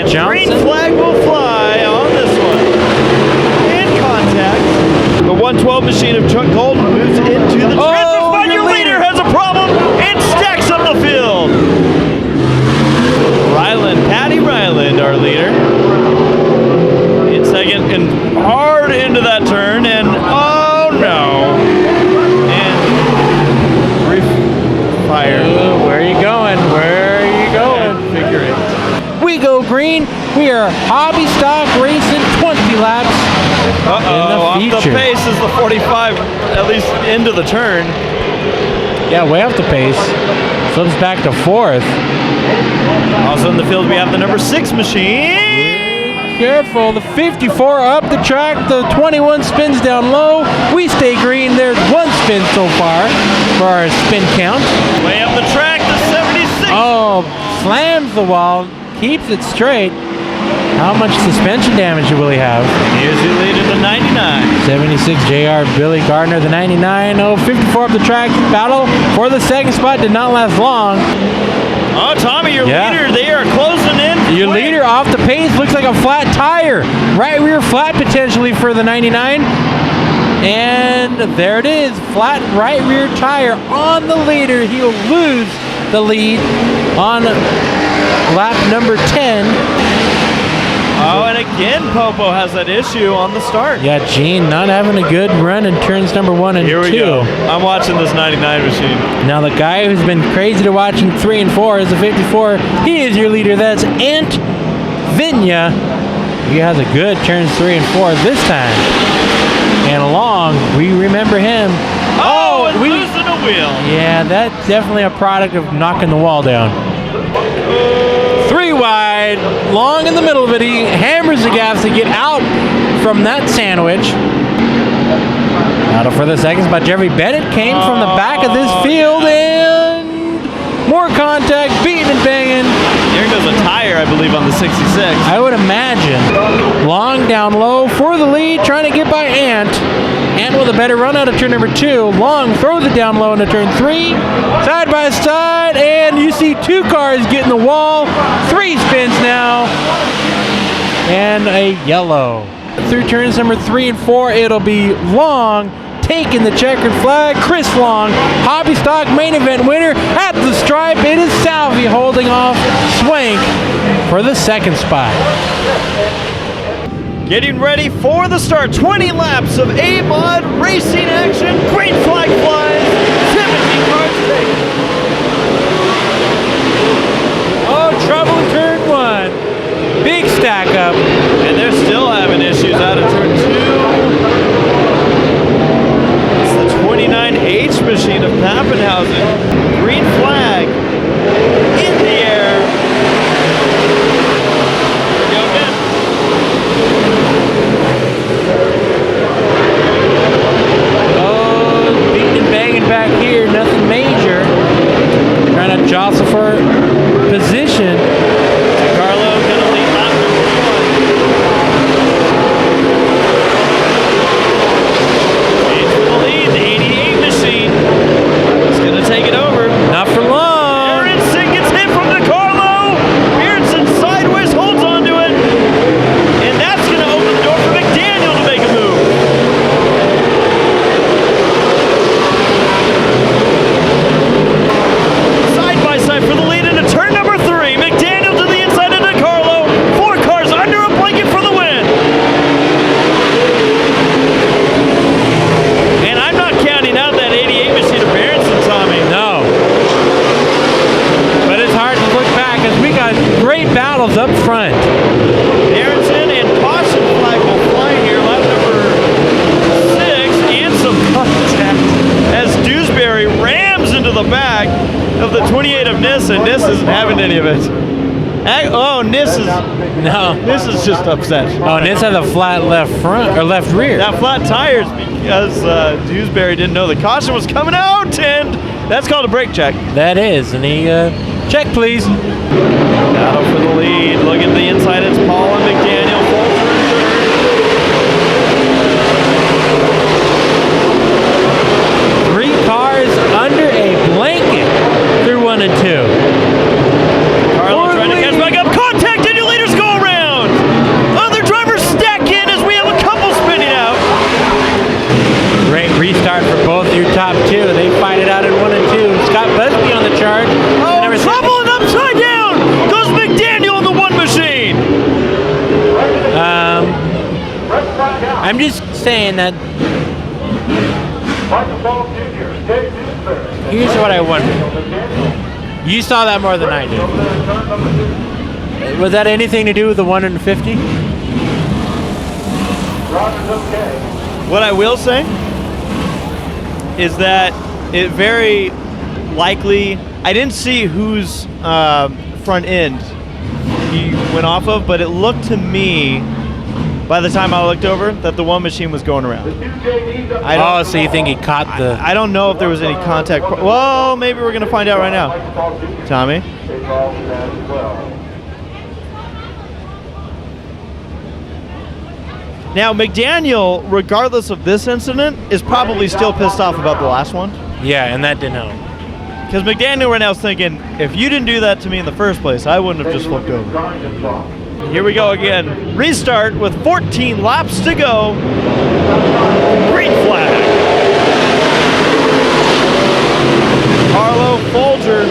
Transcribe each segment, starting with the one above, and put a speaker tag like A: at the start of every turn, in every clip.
A: Johnson.
B: Green flag will fly on this one. And contact. The 112 machine of Chuck Golden moves into the transfer spot. Your leader has a problem and stacks up the field. Patty Ryland, our leader. In second and hard into that turn, and oh no. And fire.
A: Where are you going? Where are you going?
B: Figure it.
A: We go green. We are hobby stock racing 20 laps.
B: Off the pace is the 45, at least into the turn.
A: Yeah, way off the pace. Flips back to fourth.
B: Also in the field, we have the number 6 machine.
A: Careful, the 54 up the track. The 21 spins down low. We stay green. There's one spin so far for our spin count.
B: Way up the track, the 76.
A: Oh, slams the wall, keeps it straight. How much suspension damage will he have?
B: Here's your leader, the 99.
A: 76 JR Billy Gardner, the 99. Oh, 54 up the track. Battle for the second spot did not last long.
B: Oh, Tommy, your leader, they are closing in.
A: Your leader off the pace, looks like a flat tire. Right rear flat potentially for the 99. And there it is, flat right rear tire on the leader. He will lose the lead on lap number 10.
B: Oh, and again, Popo has that issue on the start.
A: Yeah, Gene not having a good run in turns number 1 and 2.
B: Here we go. I'm watching this 99 machine.
A: Now the guy who's been crazy to watch in 3 and 4 is the 54. He is your leader. That's Ant Vinya. He has a good turns 3 and 4 this time. And along, we remember him.
B: Oh, and losing a wheel.
A: Yeah, that's definitely a product of knocking the wall down. 3 wide, long in the middle of it. He hammers the gas to get out from that sandwich. Battle for the second spot. Jeffrey Bennett came from the back of this field, and more contact, beating and banging.
B: There goes a tire, I believe, on the 66.
A: I would imagine. Long down low for the lead, trying to get by Ant. Ant with a better run out of turn number 2. Long throws it down low into turn 3. Side by side, and you see 2 cars getting the wall. 3 spins now. And a yellow. Through turns number 3 and 4, it'll be Long taking the checkered flag. Chris Long, hobby stock main event winner at the stripe. It is Salvi holding off Swank for the second spot.
B: Getting ready for the start. 20 laps of A-Mod racing action. Green flag flies. 17 cars take.
A: Oh, trouble in turn 1. Big stack up.
B: And they're still having issues out of turn 2. It's the 29H machine of Pappenhausen. Green flag in the air. Go again.
A: Oh, beating and banging back here. Nothing major. Trying to jostle for position.
B: Carlo gonna lead lap number 1. He's for the lead. The 88 machine is gonna take it over.
A: Not for long.
B: Aronson gets hit from DeCarlo. Aronson sideways holds onto it. And that's going to open the door for McDaniel to make a move. Side by side for the lead into turn number 3. McDaniel to the inside of DeCarlo. 4 cars under a blanket for the win. And I'm not counting out that 88 machine of Aronson, Tommy.
A: No. But it's hard to look back as we got great battles up front.
B: Aronson and caution flag will fly here. Lap number 6 and some contact as Dewsbury rams into the back of the 28 of Niss, and Niss isn't having any of it. Oh, Niss is just upset.
A: Oh, Niss has a flat left front or left rear.
B: That flat tires because Dewsbury didn't know the caution was coming out, and that's called a brake check.
A: That is, and he check please.
B: Battle for the lead. Look at the inside. It's Paul and McDaniel. Full turn.
A: 3 cars under a blanket through 1 and 2.
B: Carlo trying to catch back up. Contact, and your leaders go around.
A: I'm just saying that. Here's what I wonder. You saw that more than I did. Was that anything to do with the 1 in 50?
B: What I will say is that it very likely, I didn't see whose front end he went off of, but it looked to me, by the time I looked over, that the one machine was going around.
A: So you think he caught the...
B: I don't know if there was any contact. Well, maybe we're going to find out right now. Tommy? Now, McDaniel, regardless of this incident, is probably still pissed off about the last one.
A: Yeah, and that didn't help.
B: Because McDaniel right now is thinking, if you didn't do that to me in the first place, I wouldn't have just flipped over. Here we go again. Restart with 14 laps to go. Green flag. Carlo Folger.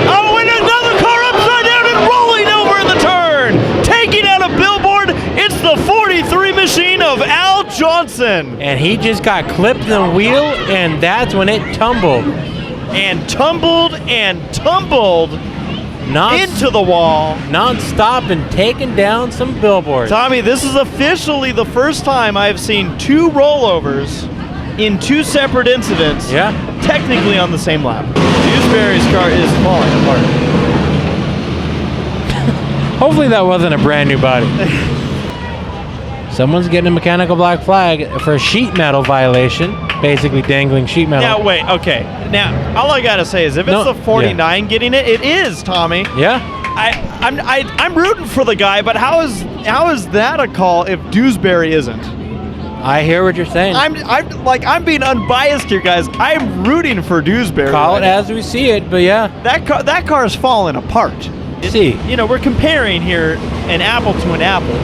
B: Oh, and another car upside down and rolling over in the turn. Taking out a billboard. It's the 43 machine of Al Johnson.
A: And he just got clipped in the wheel, and that's when it tumbled.
B: And tumbled and tumbled into the wall.
A: Non-stop and taking down some billboards.
B: Tommy, this is officially the first time I've seen 2 rollovers in 2 separate incidents.
A: Yeah.
B: Technically on the same lap. Dewsbury's car is falling apart.
A: Hopefully that wasn't a brand new body. Someone's getting a mechanical black flag for a sheet metal violation, basically dangling sheet metal.
B: Now wait, okay. Now all I gotta say is if it's the 49 getting it, it is Tommy.
A: Yeah.
B: I'm rooting for the guy, but how is that a call if Dewsbury isn't?
A: I hear what you're saying.
B: I'm being unbiased here, guys. I'm rooting for Dewsbury.
A: Call it as we see it, but yeah.
B: That car is falling apart.
A: See.
B: You know, we're comparing here an apple to an apple.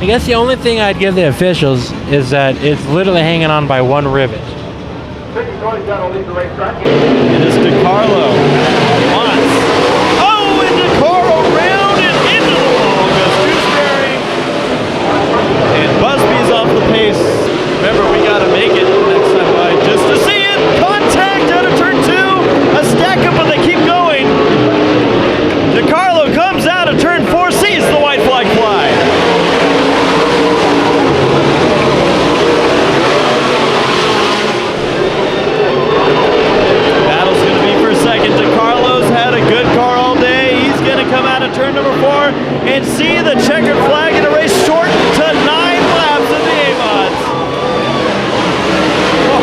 A: I guess the only thing I'd give the officials is that it's literally hanging on by one rivet.
B: It is DeCarlo. Once. Oh, and DeCarlo around and into the wall goes Dewsbury. And Busby's off the pace. Remember, we got to make it next time by just to see it. Contact out of turn 2. A stack up, but they keep going. DeCarlo comes out of turn 4, sees the white flag fly. Turn number 4 and see the checkered flag in a race short to 9 laps in the A-mods.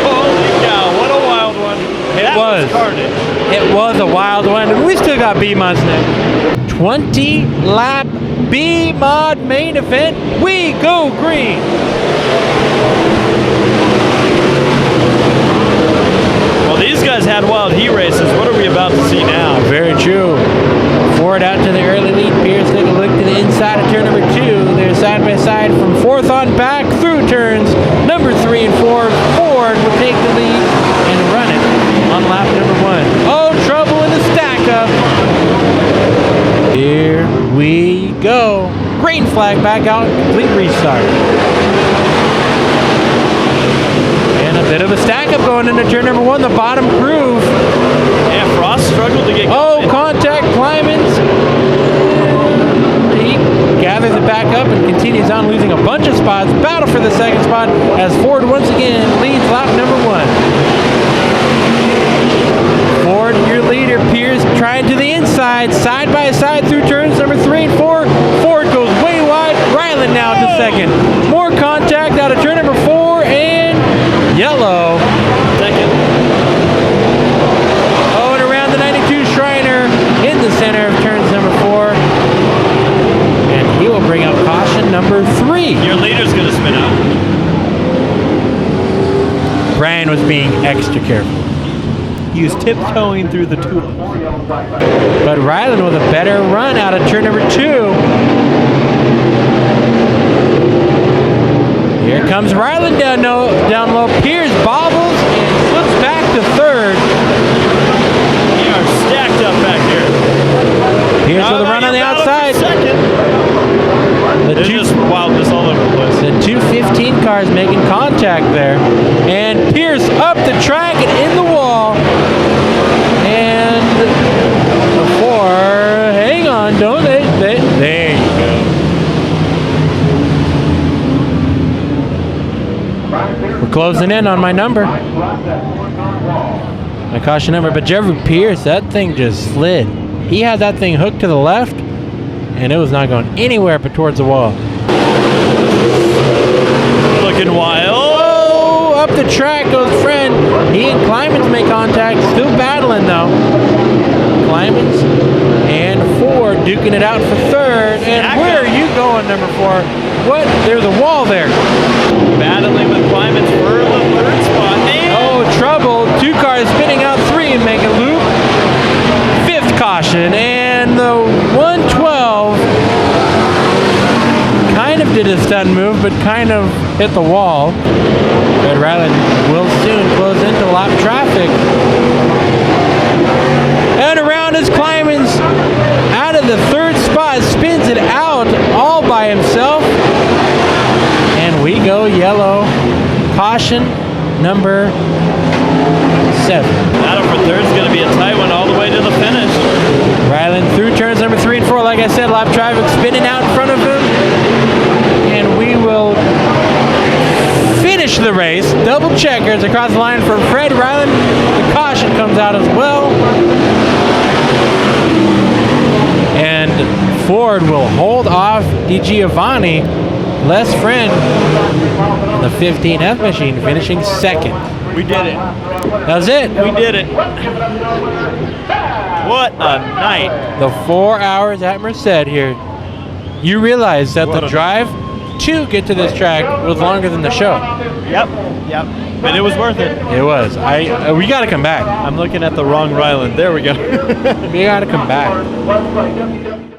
B: Holy cow, what a wild one.
A: It was carnage. It was a wild one, and we still got B-mods next. 20-lap B-mod main event. We go green.
B: Well, these guys had wild heat races. What are we about to see now?
A: Very true. Ford out to the early lead. Pierce take a look to the inside of turn number 2. They're side by side from 4th on back through turns number 3 and 4. Ford will take the lead and run it on lap number 1. Oh, trouble in the stack up. Here we go. Green flag back out. Complete restart. And a bit of a stack up going into turn number 1. The bottom groove.
B: Yeah, Frost struggled to get going.
A: Oh, contact climbing. He gathers it back up and continues on, losing a bunch of spots. Battle for the second spot as Ford once again leads lap number 1. Ford, your leader. Pierce trying to the inside, side by side through turns number 3 and 4. Ford goes way wide. Ryland now to second. More contact out of turn number 4 and yellow.
B: Second.
A: Oh, and around the 92 Shriner in the center of turns number 4. And he will bring up caution number 3.
B: Your leader's going to spin out.
A: Brian was being extra careful.
B: He was tiptoeing through the tulips.
A: But Ryland with a better run out of turn number 2. Here comes Ryland down low. Pierce bobbles and slips back to 3rd.
B: We are stacked up back here.
A: Pierce with a run on the outside.
B: Second. ridiculous.
A: The 215 cars making contact there. And Pierce up the track and in the wall. And the 4, hang on, don't they? There you go. We're closing in on my number. My caution number. But Jeffrey Pierce, that thing just slid. He had that thing hooked to the left, and it was not going anywhere but towards the wall.
B: Looking wild.
A: Oh, up the track goes Friend. He and Klimans make contact. Still battling, though. Klimans and Ford duking it out for third. And where are you going, number 4? What? There's a wall there.
B: Battling with Klimans for the third spot. And
A: oh, trouble. 2 cars spinning out 3 and make a loop. 5th caution. And the 112 kind of did a stun move, but kind of hit the wall. Red Ryland will soon close into lap traffic. And around is Klimans out of the 3rd spot, spins it out all by himself. And we go yellow. Caution number 7.
B: battle for third is going to be a tight one all the way to the finish.
A: Ryland through turns number 3 and 4. Like I said, lap traffic spinning out in front of him. And we will finish the race. Double checkers across the line for Fred Ryland. The caution comes out as well. And Ford will hold off DiGiovanni. Les Friend in the 15F machine finishing 2nd.
B: We did it.
A: That was it.
B: We did it. What a night.
A: The 4 hours at Merced here. You realize that the drive to get to this track was longer than the show.
B: Yep. But it was worth it.
A: It was. We got to come back.
B: I'm looking at the wrong Ryland. There we go.
A: We got to come back.